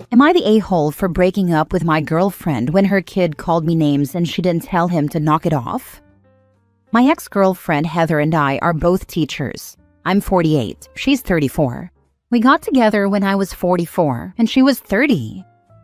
Am I the a-hole for breaking up with my girlfriend when her kid called me names and she didn't tell him to knock it off? My ex-girlfriend Heather and I are both teachers. I'm 48, she's 34. We got together when I was 44 and she was 30.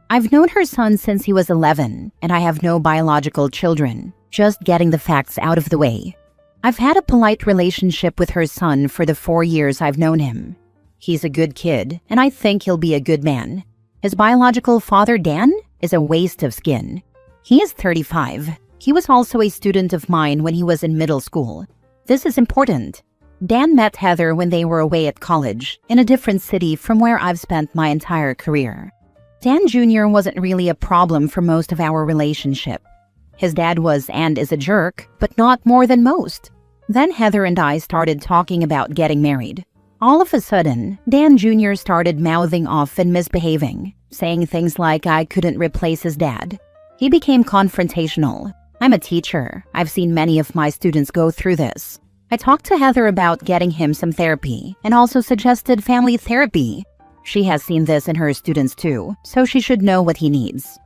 I've known her son since he was 11, and I have no biological children, just getting the facts out of the way. I've had a polite relationship with her son for the 4 years I've known him. He's a good kid, and I think he'll be a good man. His biological father, Dan, is a waste of skin. He is 35. He was also a student of mine when he was in middle school. This is important. Dan met Heather when they were away at college, in a different city from where I've spent my entire career. Dan Jr. wasn't really a problem for most of our relationship. His dad was and is a jerk, but not more than most. Then Heather and I started talking about getting married. All of a sudden, Dan Jr. started mouthing off and misbehaving, saying things like I couldn't replace his dad. He became confrontational. I'm a teacher. I've seen many of my students go through this. I talked to Heather about getting him some therapy and also suggested family therapy. She has seen this in her students too, so she should know what he needs.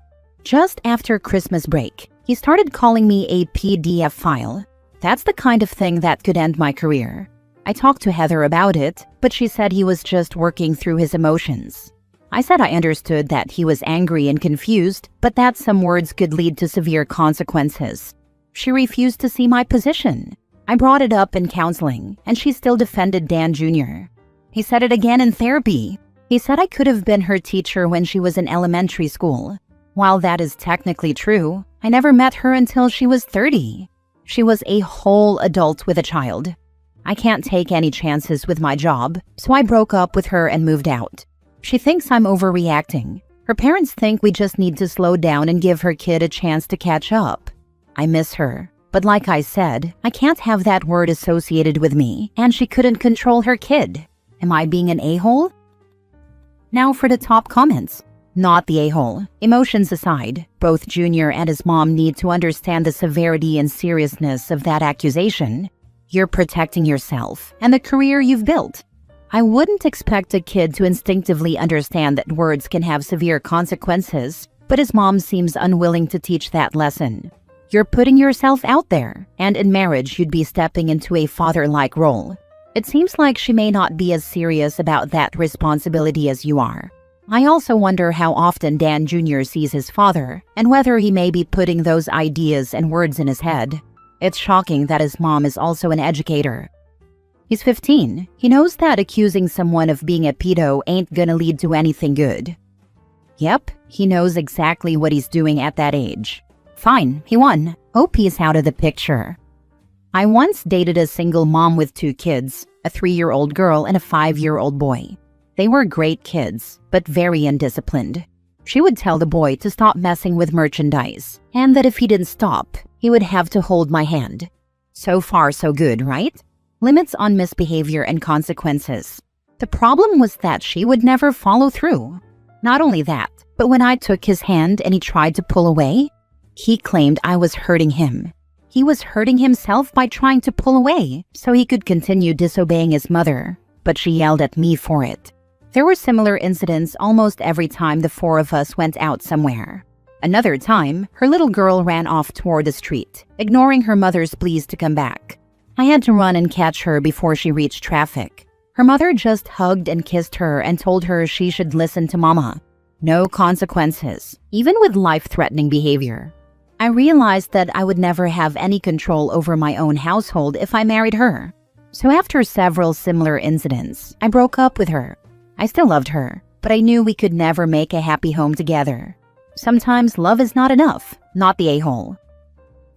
Just after Christmas break, he started calling me a PDF file. That's the kind of thing that could end my career. I talked to Heather about it, but she said he was just working through his emotions. I said I understood that he was angry and confused, but that some words could lead to severe consequences. She refused to see my position. I brought it up in counseling, and she still defended Dan Jr. He said it again in therapy. He said I could have been her teacher when she was in elementary school. While that is technically true, I never met her until she was 30. She was a whole adult with a child. I can't take any chances with my job, so I broke up with her and moved out. She thinks I'm overreacting. Her parents think we just need to slow down and give her kid a chance to catch up. I miss her, but like I said, I can't have that word associated with me, and she couldn't control her kid. Am I being an a-hole? Now for the top comments. Not the a-hole. Emotions aside, both Junior and his mom need to understand the severity and seriousness of that accusation. You're protecting yourself and the career you've built. I wouldn't expect a kid to instinctively understand that words can have severe consequences, but his mom seems unwilling to teach that lesson. You're putting yourself out there, and in marriage you'd be stepping into a father-like role. It seems like she may not be as serious about that responsibility as you are. I also wonder how often Dan Jr. sees his father, and whether he may be putting those ideas and words in his head. It's shocking that his mom is also an educator. He's 15. He knows that accusing someone of being a pedo ain't gonna lead to anything good. Yep, he knows exactly what he's doing at that age. Fine, he won. Hope he's out of the picture. I once dated a single mom with 2 kids, a 3-year-old girl and a 5-year-old boy. They were great kids, but very undisciplined. She would tell the boy to stop messing with merchandise, and that if he didn't stop, he would have to hold my hand. So far, so good, right? Limits on misbehavior and consequences. The problem was that she would never follow through. Not only that, but when I took his hand and he tried to pull away, he claimed I was hurting him. He was hurting himself by trying to pull away so he could continue disobeying his mother, but she yelled at me for it. There were similar incidents almost every time the 4 of us went out somewhere. Another time, her little girl ran off toward the street, ignoring her mother's pleas to come back. I had to run and catch her before she reached traffic. Her mother just hugged and kissed her and told her she should listen to Mama. No consequences, even with life-threatening behavior. I realized that I would never have any control over my own household if I married her. So after several similar incidents, I broke up with her. I still loved her, but I knew we could never make a happy home together. Sometimes love is not enough, not the a-hole.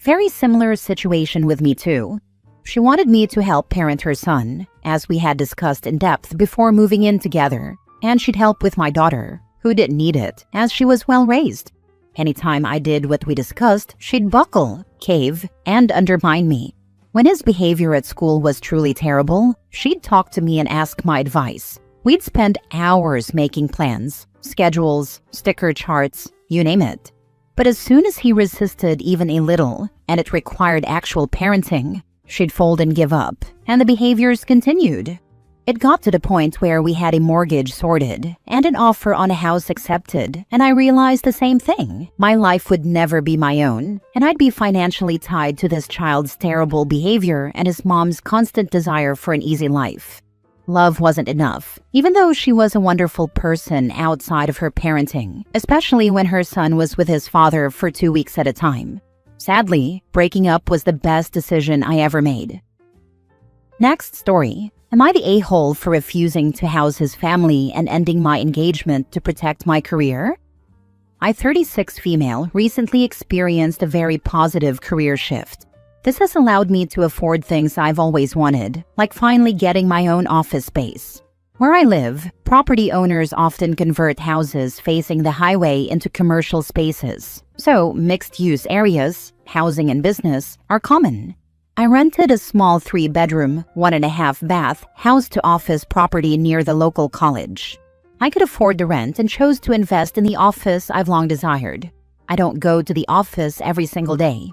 Very similar situation with me too. She wanted me to help parent her son, as we had discussed in depth before moving in together, and she'd help with my daughter, who didn't need it, as she was well raised. Anytime I did what we discussed, she'd buckle, cave, and undermine me. When his behavior at school was truly terrible, she'd talk to me and ask my advice. We'd spend hours making plans, schedules, sticker charts, you name it. But as soon as he resisted even a little, and it required actual parenting, she'd fold and give up, and the behaviors continued. It got to the point where we had a mortgage sorted and an offer on a house accepted, and I realized the same thing. My life would never be my own, and I'd be financially tied to this child's terrible behavior and his mom's constant desire for an easy life. Love wasn't enough, even though she was a wonderful person outside of her parenting, especially when her son was with his father for 2 weeks at a time. Sadly, breaking up was the best decision I ever made. Next story. Am I the a-hole for refusing to house his family and ending my engagement to protect my career? I, 36 female, recently experienced a very positive career shift. This has allowed me to afford things I've always wanted, like finally getting my own office space. Where I live, property owners often convert houses facing the highway into commercial spaces, so mixed-use areas, housing and business, are common. I rented a small 3-bedroom, 1.5 bath, house-to-office property near the local college. I could afford the rent and chose to invest in the office I've long desired. I don't go to the office every single day.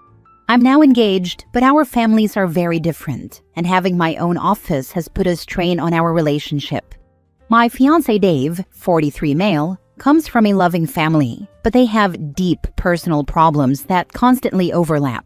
I'm now engaged, but our families are very different, and having my own office has put a strain on our relationship. My fiancé Dave, 43 male, comes from a loving family, but they have deep personal problems that constantly overlap.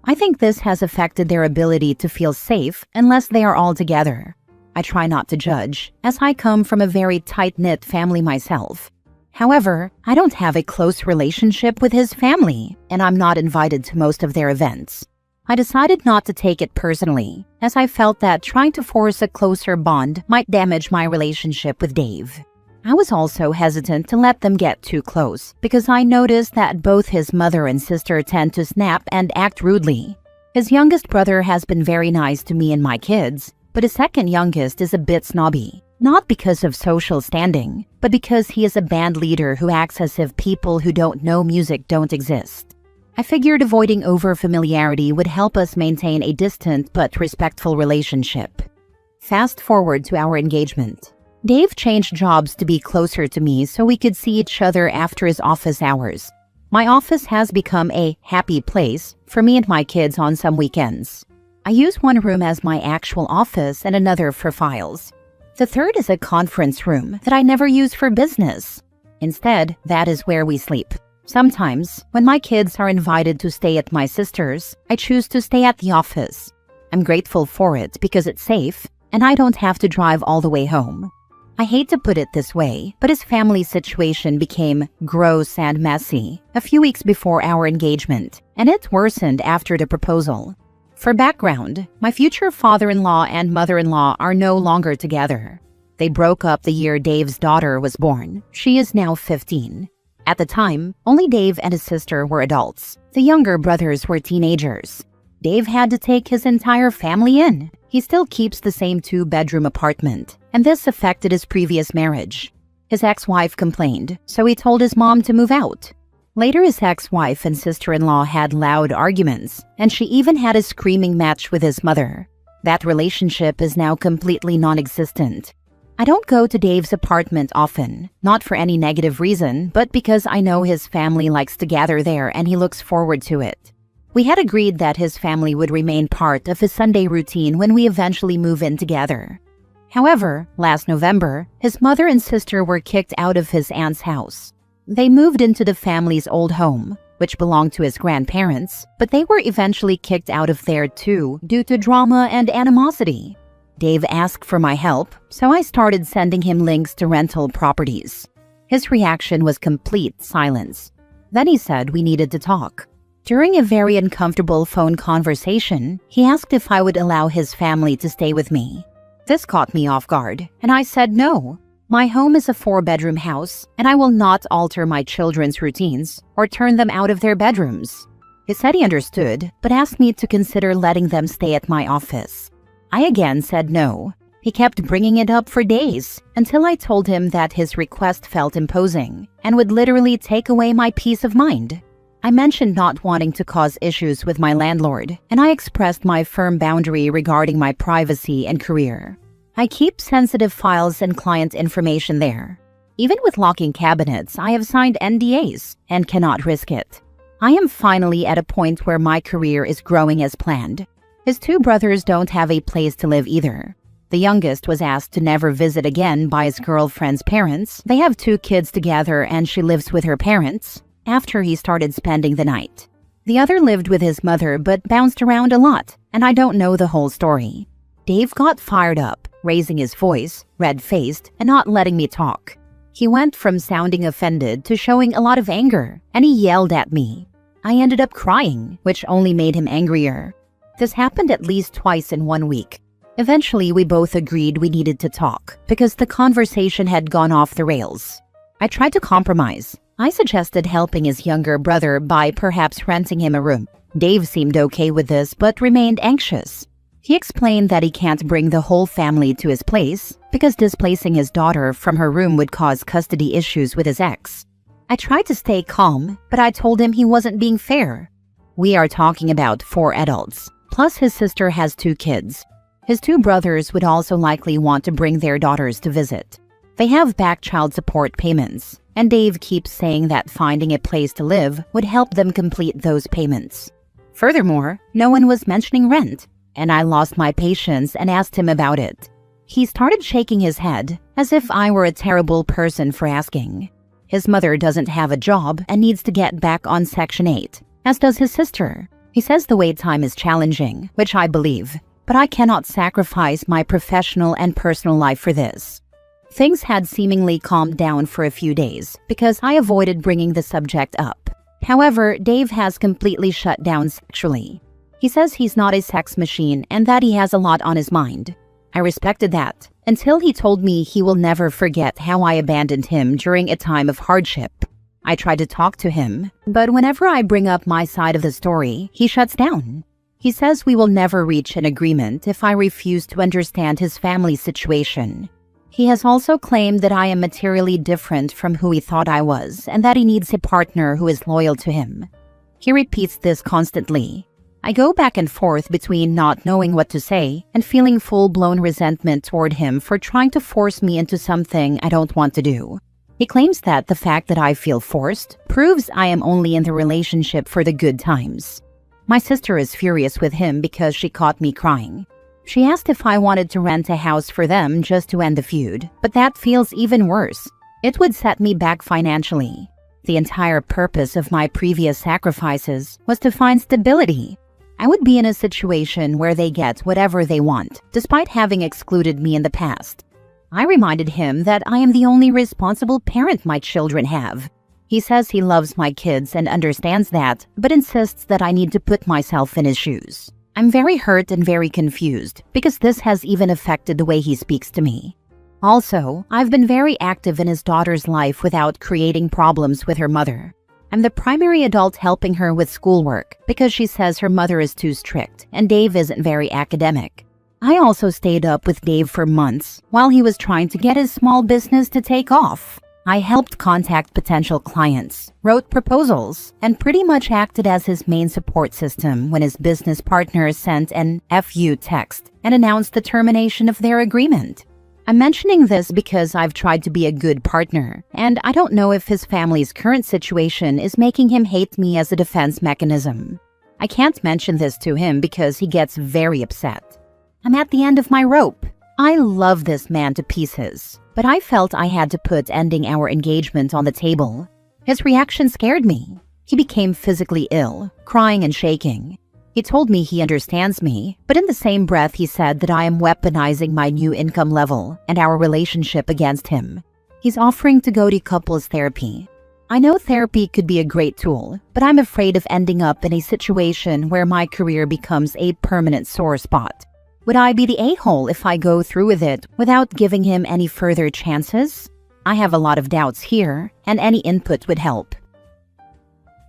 I think this has affected their ability to feel safe unless they are all together. I try not to judge, as I come from a very tight-knit family myself. However, I don't have a close relationship with his family, and I'm not invited to most of their events. I decided not to take it personally, as I felt that trying to force a closer bond might damage my relationship with Dave. I was also hesitant to let them get too close because I noticed that both his mother and sister tend to snap and act rudely. His youngest brother has been very nice to me and my kids, but his second youngest is a bit snobby. Not because of social standing, but because he is a band leader who acts as if people who don't know music don't exist. I figured avoiding over-familiarity would help us maintain a distant but respectful relationship. Fast forward to our engagement. Dave changed jobs to be closer to me so we could see each other after his office hours. My office has become a happy place for me and my kids on some weekends. I use one room as my actual office and another for files. The third is a conference room that I never use for business. Instead, that is where we sleep. Sometimes, when my kids are invited to stay at my sister's, I choose to stay at the office. I'm grateful for it because it's safe, and I don't have to drive all the way home. I hate to put it this way, but his family situation became gross and messy a few weeks before our engagement, and it worsened after the proposal. For background, my future father-in-law and mother-in-law are no longer together. They broke up the year Dave's daughter was born. She is now 15. At the time, only Dave and his sister were adults. The younger brothers were teenagers. Dave had to take his entire family in. He still keeps the same 2-bedroom apartment, and this affected his previous marriage. His ex-wife complained, so he told his mom to move out. Later, his ex-wife and sister-in-law had loud arguments, and she even had a screaming match with his mother. That relationship is now completely non-existent. I don't go to Dave's apartment often, not for any negative reason, but because I know his family likes to gather there and he looks forward to it. We had agreed that his family would remain part of his Sunday routine when we eventually move in together. However, last November, his mother and sister were kicked out of his aunt's house. They moved into the family's old home, which belonged to his grandparents, but they were eventually kicked out of there too due to drama and animosity. Dave asked for my help, so I started sending him links to rental properties. His reaction was complete silence. Then he said we needed to talk. During a very uncomfortable phone conversation, he asked if I would allow his family to stay with me. This caught me off guard, and I said no. My home is a 4-bedroom house, and I will not alter my children's routines or turn them out of their bedrooms. He said he understood, but asked me to consider letting them stay at my office. I again said no. He kept bringing it up for days, until I told him that his request felt imposing and would literally take away my peace of mind. I mentioned not wanting to cause issues with my landlord, and I expressed my firm boundary regarding my privacy and career. I keep sensitive files and client information there. Even with locking cabinets, I have signed NDAs and cannot risk it. I am finally at a point where my career is growing as planned. His 2 brothers don't have a place to live either. The youngest was asked to never visit again by his girlfriend's parents. They have 2 kids together and she lives with her parents after he started spending the night. The other lived with his mother but bounced around a lot, and I don't know the whole story. Dave got fired up, raising his voice, red-faced, and not letting me talk. He went from sounding offended to showing a lot of anger, and he yelled at me. I ended up crying, which only made him angrier. This happened at least twice in 1 week. Eventually, we both agreed we needed to talk because the conversation had gone off the rails. I tried to compromise. I suggested helping his younger brother by perhaps renting him a room. Dave seemed okay with this but remained anxious. He explained that he can't bring the whole family to his place because displacing his daughter from her room would cause custody issues with his ex. I tried to stay calm, but I told him he wasn't being fair. We are talking about 4 adults, plus his sister has 2 kids. His 2 brothers would also likely want to bring their daughters to visit. They have back child support payments, and Dave keeps saying that finding a place to live would help them complete those payments. Furthermore, no one was mentioning rent, and I lost my patience and asked him about it. He started shaking his head, as if I were a terrible person for asking. His mother doesn't have a job and needs to get back on Section 8, as does his sister. He says the wait time is challenging, which I believe, but I cannot sacrifice my professional and personal life for this. Things had seemingly calmed down for a few days because I avoided bringing the subject up. However, Dave has completely shut down sexually. He says he's not a sex machine and that he has a lot on his mind. I respected that until he told me he will never forget how I abandoned him during a time of hardship. I tried to talk to him, but whenever I bring up my side of the story, he shuts down. He says we will never reach an agreement if I refuse to understand his family situation. He has also claimed that I am materially different from who he thought I was and that he needs a partner who is loyal to him. He repeats this constantly. I go back and forth between not knowing what to say and feeling full-blown resentment toward him for trying to force me into something I don't want to do. He claims that the fact that I feel forced proves I am only in the relationship for the good times. My sister is furious with him because she caught me crying. She asked if I wanted to rent a house for them just to end the feud, but that feels even worse. It would set me back financially. The entire purpose of my previous sacrifices was to find stability. I would be in a situation where they get whatever they want, despite having excluded me in the past. I reminded him that I am the only responsible parent my children have. He says he loves my kids and understands that, but insists that I need to put myself in his shoes. I'm very hurt and very confused because this has even affected the way he speaks to me. Also, I've been very active in his daughter's life without creating problems with her mother. I'm the primary adult helping her with schoolwork because she says her mother is too strict and Dave isn't very academic. I also stayed up with Dave for months while he was trying to get his small business to take off. I helped contact potential clients, wrote proposals, and pretty much acted as his main support system when his business partner sent an FU text and announced the termination of their agreement. I'm mentioning this because I've tried to be a good partner, and I don't know if his family's current situation is making him hate me as a defense mechanism. I can't mention this to him because he gets very upset. I'm at the end of my rope. I love this man to pieces, but I felt I had to put ending our engagement on the table. His reaction scared me. He became physically ill, crying and shaking. He told me he understands me, but in the same breath he said that I am weaponizing my new income level and our relationship against him. He's offering to go to couples therapy. I know therapy could be a great tool, but I'm afraid of ending up in a situation where my career becomes a permanent sore spot. Would I be the a-hole if I go through with it without giving him any further chances? I have a lot of doubts here, and any input would help.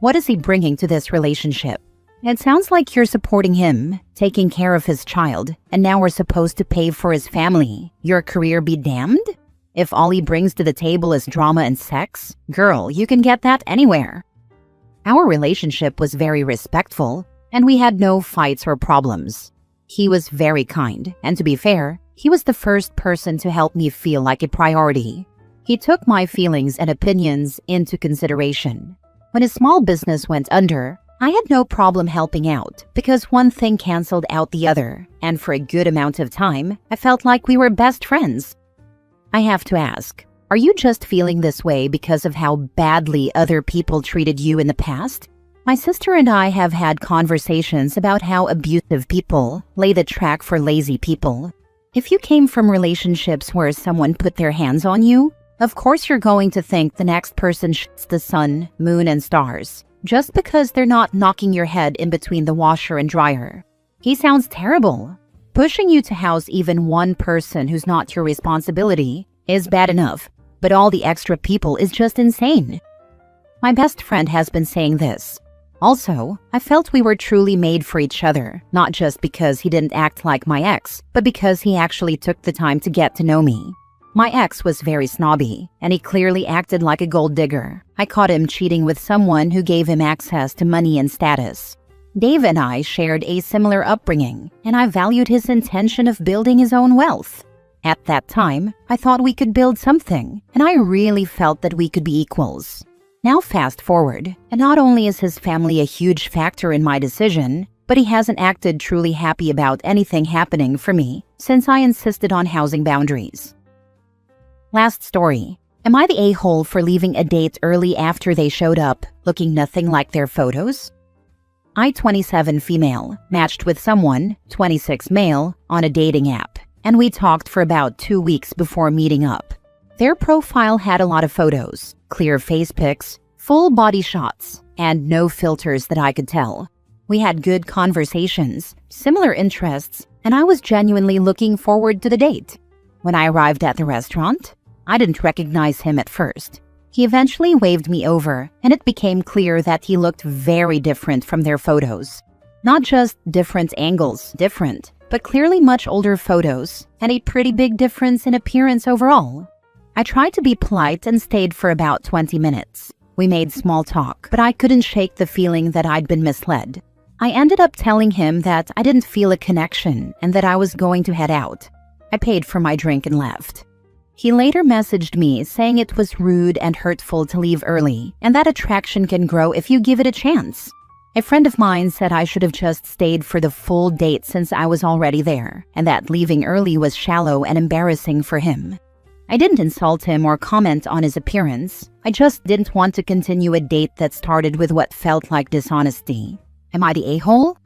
What is he bringing to this relationship? It sounds like you're supporting him, taking care of his child, and now we're supposed to pay for his family. Your career be damned? If all he brings to the table is drama and sex, girl, you can get that anywhere. Our relationship was very respectful, and we had no fights or problems. He was very kind, and to be fair, he was the first person to help me feel like a priority. He took my feelings and opinions into consideration. When his small business went under, I had no problem helping out because one thing canceled out the other, and for a good amount of time, I felt like we were best friends. I have to ask, are you just feeling this way because of how badly other people treated you in the past? My sister and I have had conversations about how abusive people lay the track for lazy people. If you came from relationships where someone put their hands on you, of course you're going to think the next person shoots the sun, moon, and stars, just because they're not knocking your head in between the washer and dryer. He sounds terrible. Pushing you to house even one person who's not your responsibility is bad enough, but all the extra people is just insane. My best friend has been saying this. Also, I felt we were truly made for each other, not just because he didn't act like my ex, but because he actually took the time to get to know me. My ex was very snobby, and he clearly acted like a gold digger. I caught him cheating with someone who gave him access to money and status. Dave and I shared a similar upbringing, and I valued his intention of building his own wealth. At that time, I thought we could build something, and I really felt that we could be equals. Now fast forward, and not only is his family a huge factor in my decision, but he hasn't acted truly happy about anything happening for me since I insisted on housing boundaries. Last story. Am I the a-hole for leaving a date early after they showed up, looking nothing like their photos? I, 27 female, matched with someone, 26 male, on a dating app, and we talked for about 2 weeks before meeting up. Their profile had a lot of photos, clear face pics, full body shots, and no filters that I could tell. We had good conversations, similar interests, and I was genuinely looking forward to the date. When I arrived at the restaurant, I didn't recognize him at first. He eventually waved me over, and it became clear that he looked very different from their photos. Not just different angles, but clearly much older photos, and a pretty big difference in appearance overall. I tried to be polite and stayed for about 20 minutes. We made small talk, but I couldn't shake the feeling that I'd been misled. I ended up telling him that I didn't feel a connection and that I was going to head out. I paid for my drink and left. He later messaged me saying it was rude and hurtful to leave early, and that attraction can grow if you give it a chance. A friend of mine said I should have just stayed for the full date since I was already there, and that leaving early was shallow and embarrassing for him. I didn't insult him or comment on his appearance. I just didn't want to continue a date that started with what felt like dishonesty. Am I the a-hole?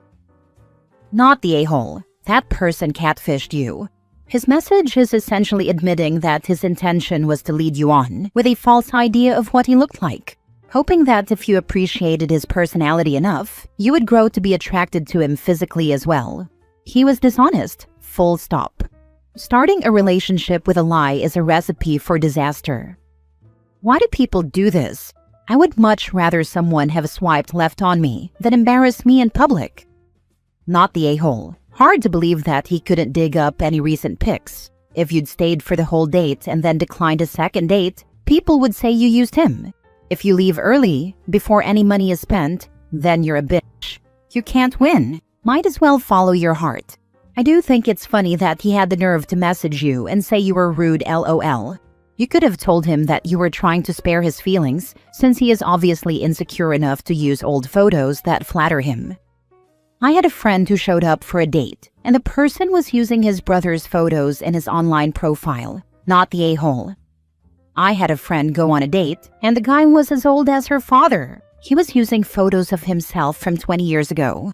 Not the a-hole. That person catfished you. His message is essentially admitting that his intention was to lead you on with a false idea of what he looked like, hoping that if you appreciated his personality enough, you would grow to be attracted to him physically as well. He was dishonest, full stop. Starting a relationship with a lie is a recipe for disaster. Why do people do this? I would much rather someone have swiped left on me than embarrass me in public. Not the a-hole. Hard to believe that he couldn't dig up any recent pics. If you'd stayed for the whole date and then declined a second date, people would say you used him. If you leave early, before any money is spent, then you're a bitch. You can't win. Might as well follow your heart. I do think it's funny that he had the nerve to message you and say you were rude LOL. You could have told him that you were trying to spare his feelings, since he is obviously insecure enough to use old photos that flatter him. I had a friend who showed up for a date, and the person was using his brother's photos in his online profile, not the a-hole. I had a friend go on a date, and the guy was as old as her father. He was using photos of himself from 20 years ago.